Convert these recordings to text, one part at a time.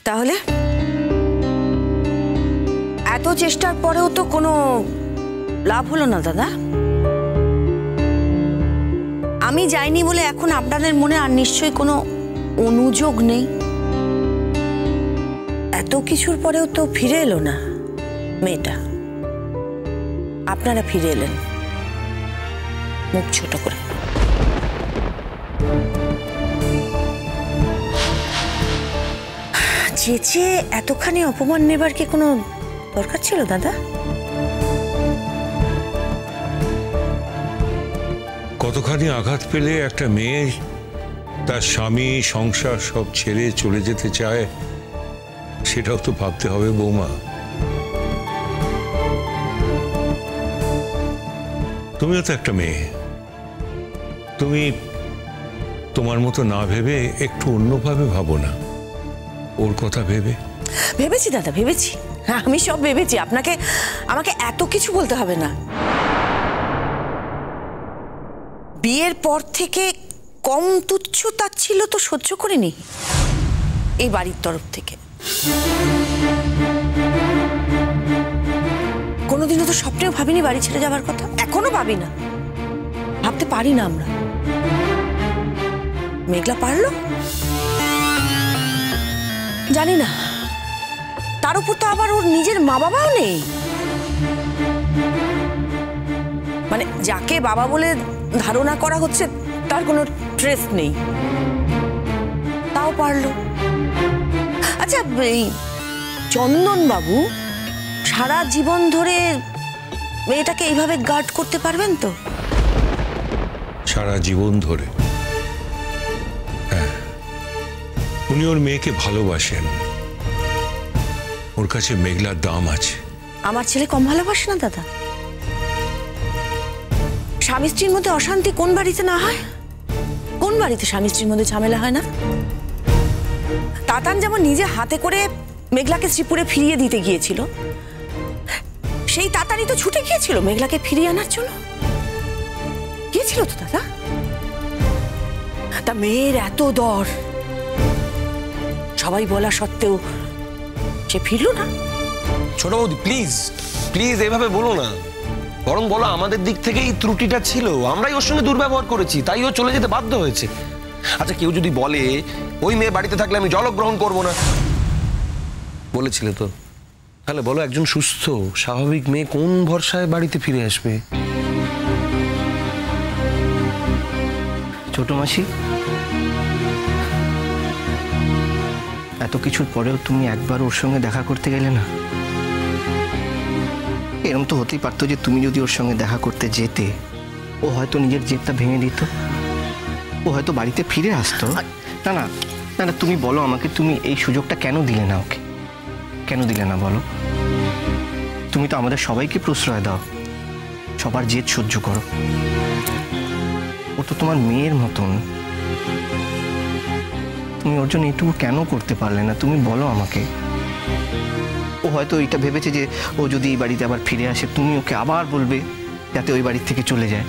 তাহলে এত চেষ্টার পরেও তো কোনো লাভ হলো না দাদা। আমি যাইনি বলে এখন আপনাদের মনে আর নিশ্চয়ই কোনো অনুযোগ নেই। এত কিছুর পরেও তো ফিরে এলো না মেয়েটা। আপনারা ফিরে এলেন মুখ ছোট করে। চেঁচে এতখানি অপমান নেবার কি কোনো দরকার ছিল দাদা? কতখানি আঘাত পেলে একটা মেয়ে তার স্বামী সংসার সব ছেড়ে চলে যেতে চায় সেটাও তো ভাবতে হবে বৌমা। তুমিও তো একটা মেয়ে, তুমি তোমার মতো না ভেবে একটু অন্যভাবে ভাবো না, ওর কথা ভেবে। ভেবেছি দাদা, ভেবেছি, আমি সব ভেবেছি। আমাকে এত কিছু বলতে হবে না। বিয়ের পর থেকে কম তুচ্ছ তাচ্ছিল্য তো সহ্য করিনি এই বাড়ির তরফ থেকে। কোনোদিনও তো স্বপ্নেও ভাবিনি বাড়ি ছেড়ে যাবার কথা, এখনো ভাবি না, ভাবতে পারি না আমরা। মেঘলা পারলো জানি না, তার উপর তো আবার ওর নিজের মা বাবাও নেই। মানে যাকে বাবা বলে ধারণা করা হচ্ছে তার কোনো ট্রেস নেই, তাও পারলো। আচ্ছা, এই চন্দন বাবু সারা জীবন ধরে মেয়েটাকে এইভাবে গার্ড করতে পারবেন তো? সারা জীবন ধরে? হ্যাঁ, উনি ওর মেয়েকে ভালোবাসেন, ওর কাছে মেঘলার দাম আছে। আমার ছেলে কম ভালোবাসে না দাদা? স্বামী স্ত্রীর মধ্যে অশান্তি কোন বাড়িতে না হয়? কোন বাড়িতে স্বামী স্ত্রীর মধ্যে ঝামেলা হয় না? তাতান যেমন নিজে হাতে করে মেঘলাকে শ্রীপুরে ফিরিয়ে দিতে গিয়েছিল, সেই তাতানই তো ছুটে গিয়েছিল মেঘলাকে ফিরিয়ে আনার জন্য। গিয়েছিল তো দাদা। তা মেয়ের এত দর, সবাই বলা সত্ত্বেও সে ফিরল না। ছোট বৌদি প্লিজ প্লিজ এভাবে বলো না, বরং বলো আমাদের দিক থেকেই ত্রুটিটা ছিল, আমরাই ওর সঙ্গে দুর্ব্যবহার করেছি, তাই ও চলে যেতে বাধ্য হয়েছে। আচ্ছা, কেউ যদি বলে ওই মেয়ে বাড়িতে থাকলে আমি জলগ্রহণ করবো না, বলেছিলে তো, তাহলে বলো একজন সুস্থ স্বাভাবিক মেয়ে কোন ভরসায় বাড়িতে ফিরে আসবে? ছোট মাসি, এত কিছুর পরেও তুমি একবার ওর সঙ্গে দেখা করতে গেলে না? এরকম তো হতেই পারতো যে তুমি যদি ওর সঙ্গে দেখা করতে যেতে, ও হয়তো নিজের জেদটা ভেঙে দিত, ও হয়তো বাড়িতে ফিরে আসতো। না না না না, তুমি বলো আমাকে, তুমি এই সুযোগটা কেন দিলে না ওকে? কেন দিলে না বলো? তুমি তো আমাদের সবাইকে প্রশ্রয় দাও, সবার জেদ সহ্য করো। ও তো তোমার মেয়ের মতন, তুমি ওর জন্য এটুকু কেন করতে পারলে না? তুমি বলো আমাকে। ও হয়তো এটা ভেবেছে যে ও যদি এই বাড়িতে আবার ফিরে আসে তুমি ওকে আবার বলবে যাতে ওই বাড়ির থেকে চলে যায়।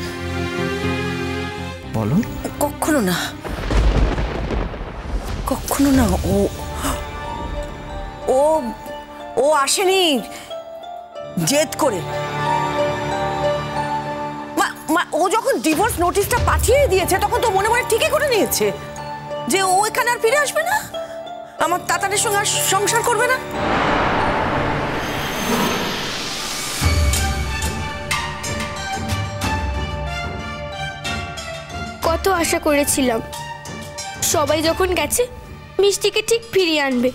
বলো। কখনো না, কখনো না। ও ও ও আসেনি জেদ করে। ও যখন ডিভোর্স নোটিশটা পাঠিয়ে দিয়েছে তখন তো মনে মনে ঠিকই করে নিয়েছে যে ও এখানে আর ফিরে আসবে না, আমার তাতানের সঙ্গে আর সংসার করবে না। কত আশা করেছিলাম সবাই যখন গেছে মিষ্টিকে ঠিক ফিরিয়ে আনবে,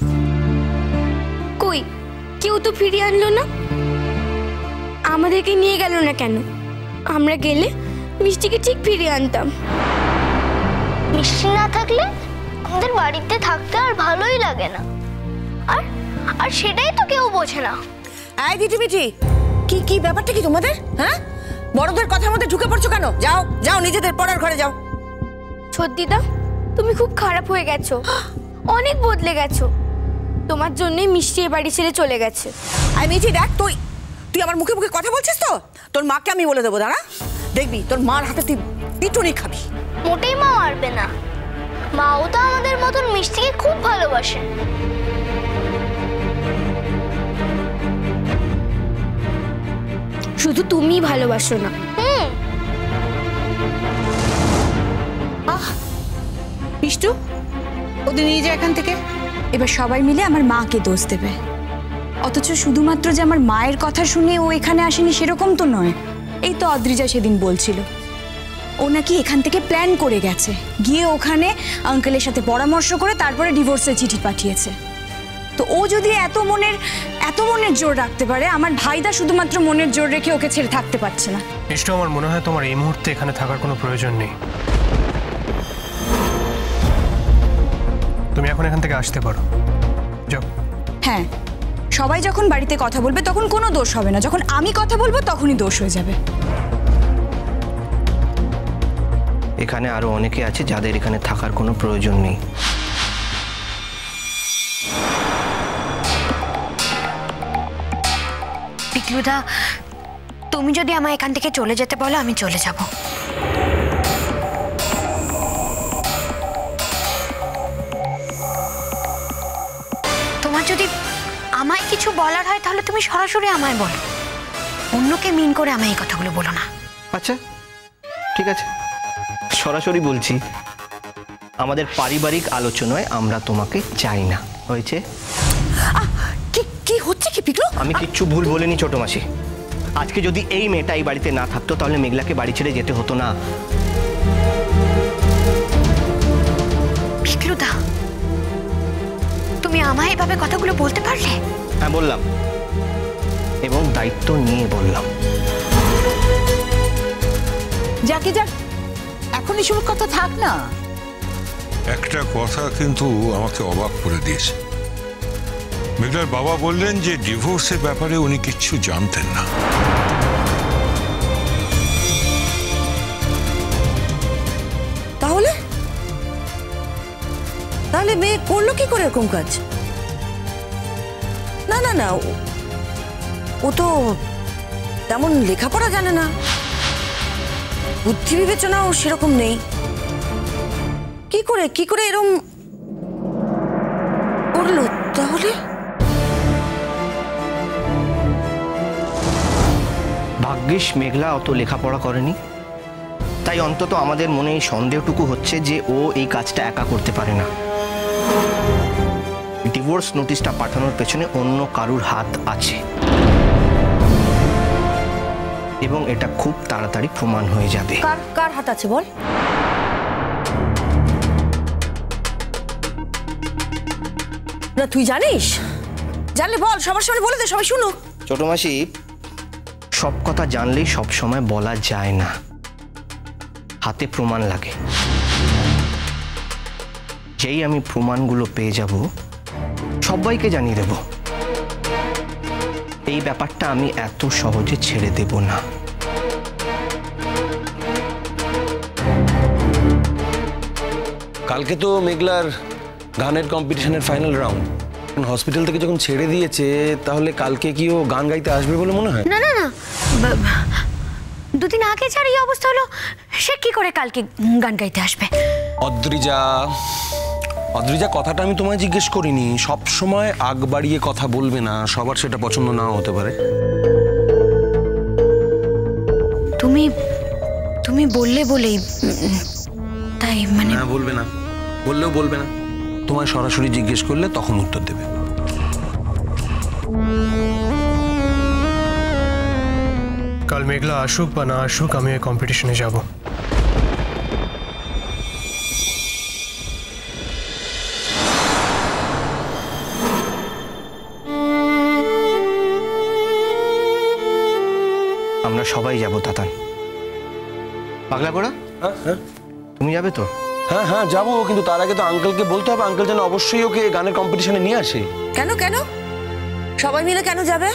কই কেউ তো ফিরিয়ে আনলো না। আমাদেরকে নিয়ে গেল না কেন? আমরা গেলে মিষ্টিকে ঠিক ফিরিয়ে আনতাম। মিষ্টি না থাকলে আমাদের বাড়িতে থাকতে আর ভালোই লাগে না, আর আর সেটাই তো কেউ বোঝে না। এই দিদি মিঠি, কি কি ব্যাপারটা কি তোমাদের? হ্যাঁ, বড়দের কথার মধ্যে ঢুকে পড়ছো কেন? যাও যাও, নিজেদের পড়ার ঘরে যাও। সত্যিদা, তুমি খুব খারাপ হয়ে গেছো, অনেক বদলে গেছো। তোমার জন্যই মিষ্টি এ বাড়ি ছেড়ে চলে গেছে। আই মিঠি, দেখ তুই তুই আমার মুখে মুখে কথা বলছিস তো? তোর মাকে আমি বলে দেবো, দাঁড়া দেখবি তোর মার হাতে তুই পিটুনি খাবি। মোটেই মা মারবে না, মাও তো আমাদের মতন মিষ্টিকে খুব ভালোবাসে। শুধু তুমিই ভালোবাসো না। পিষ্টু, ওদের নিয়ে যা এখান থেকে। এবার সবাই মিলে আমার মাকে দোষ দেবে, অথচ শুধুমাত্র যে আমার মায়ের কথা শুনে ও এখানে আসেনি সেরকম তো নয়। এই তো অদ্রিজা সেদিন বলছিল ও নাকি এখান থেকে প্ল্যান করে গেছে, গিয়ে ওখানে আঙ্কেলের সাথে পরামর্শ করে তারপরে ডিভোর্সের চিঠি পাঠিয়েছে। তো ও যদি এত মনের জোর রাখতে পারে, আমার ভাইদা শুধুমাত্র মনের জোর রেখে ওকে ছেড়ে থাকতে পারছে না। মিষ্টু, আমার মনে হয় তোমার এই মুহূর্তে এখানে থাকার কোনো প্রয়োজন নেই। তুমি এখন এখান থেকে আসতে পারো, যাও। হ্যাঁ, সবাই যখন বাড়িতে কথা বলবে তখন কোনো দোষ হবে না, যখন আমি কথা বলবো তখনই দোষ হয়ে যাবে। এখানে আরো অনেকে আছে যাদের এখানে থাকার কোনো প্রয়োজন নেই। পিকলুদা, তুমি যদি আমায় এখান থেকে চলে যেতে বলো আমি চলে যাব। তোমার যদি আমায় কিছু বলার হয় তাহলে তুমি সরাসরি আমায় বলো, অন্যকে মিন করে আমায় এই কথাগুলো বলো না। আচ্ছা ঠিক আছে, সরাসরি বলছি, আমাদের পারিবারিক আলোচনায় আমরা তোমাকে চাই না, হয়েছে? কি হচ্ছে কি পিকলু? আমি কিচ্ছু ভুল বলিনি ছোট মাসি। আজকে যদি এই মেয়েটা এই বাড়িতে না থাকতো তাহলে মেঘলাকে বাড়ি ছেড়ে যেতে হতো না। পিকলুদা, তুমি আমায় এভাবে কথাগুলো বলতে পারলে? হ্যাঁ বললাম, এবং দায়িত্ব নিয়ে বললাম। যাকে যাক, এখন এসব কথা থাক না। একটা কথা কিন্তু আমাকে অবাক করে দিয়েছে। মেঘলার বাবা বললেন যে ডিভোর্সের ব্যাপারে উনি কিচ্ছু জানতেন না। তাহলে তাহলে মেয়ে করলো কি করে এরকম কাজ? না না না, ও তো তেমন লেখাপড়া জানে না, বুদ্ধি বিবেচনাও সেরকম নেই। কি করে এরকম করলো তাহলে? ভাগ্যিস মেঘলা অত লেখাপড়া করেনি, তাই অন্তত আমাদের মনে এই সন্দেহটুকু হচ্ছে যে ও এই কাজটা একা করতে পারে না। ডিভোর্স নোটিশটা পাঠানোর পেছনে অন্য কারুর হাত আছে, এবং এটা খুব তাড়াতাড়ি প্রমাণ হয়ে যাবে। কার হাত আছে বল? না তুই জানিস? জানলে বল, সবার সামনে বলে দে, সবাই শুনুক। ছোট মাসি, সব কথা জানলেই সব সময় বলা যায় না, হাতে প্রমাণ লাগে। যেই আমি প্রমাণগুলো পেয়ে যাব সবাইকে জানিয়ে দেব। এই ব্যাপারটা আমি এত সহজে ছেড়ে দেব না। কালকে তো মেঘলার গানের কম্পিটিশনের ফাইনাল রাউন্ড। হসপিটাল থেকে যখন ছেড়ে দিয়েছে, তাহলে কালকে কি ও গান গাইতে আসবে বলে মনে হয়? না না না, দুদিন আগে যার এই অবস্থা হলো, সে কি করে কালকে গান গাইতে আসবে? অদ্রিজা, কথাটা আমি তোমায় জিজ্ঞেস করিনি। সব সময় আগ বাড়িয়ে কথা বলবে না, সবার সেটা পছন্দ নাও হতে পারে। তুমি বললে বলেই তাই, মানে না, বলবে না, বললেও বলবে না। তোমায় সরাসরি জিজ্ঞেস করলে তখন উত্তর দেবে। কাল মেঘলা আসুক বা না আসুক, আমি এই কম্পিটিশনে যাব। আমরা সবাই যাব তাতান। পাগলা করা, হ্যাঁ তুমি যাবে তো? হ্যাঁ হ্যাঁ যাবো, কিন্তু তার আগে তো আঙ্কেলকে বলতে হবে, আঙ্কেল যেন অবশ্যই ওকে গানের কম্পিটিশনে নিয়ে আসে। কেন সবাই মিলে কেন যাবে?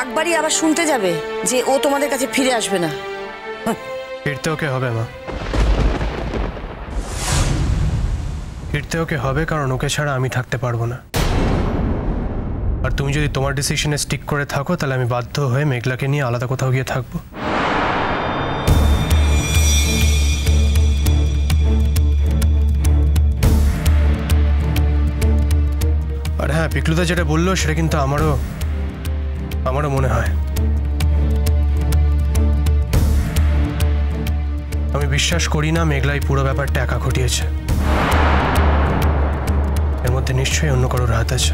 আকবরই আবার শুনতে যাবে যে ও তোমাদের কাছে ফিরে আসবে না। ফিরতে ওকে হবে মা, ফিরতে ওকে হবে, কারণ ওকে ছাড়া আমি থাকতে পারবো না। আর তুমি যদি তোমার ডিসিশনে স্টিক করে থাকো, তাহলে আমি বাধ্য হয়ে মেঘলাকে নিয়ে আলাদা কোথাও গিয়ে থাকবো। আর হ্যাঁ, পিকলুদা যেটা বললো সেটা কিন্তু আমারও মনে হয়। আমি বিশ্বাস করি না মেঘলাই পুরো ব্যাপারটা একা ঘটিয়েছে। এর মধ্যে নিশ্চয়ই অন্য কারোর হাত আছে।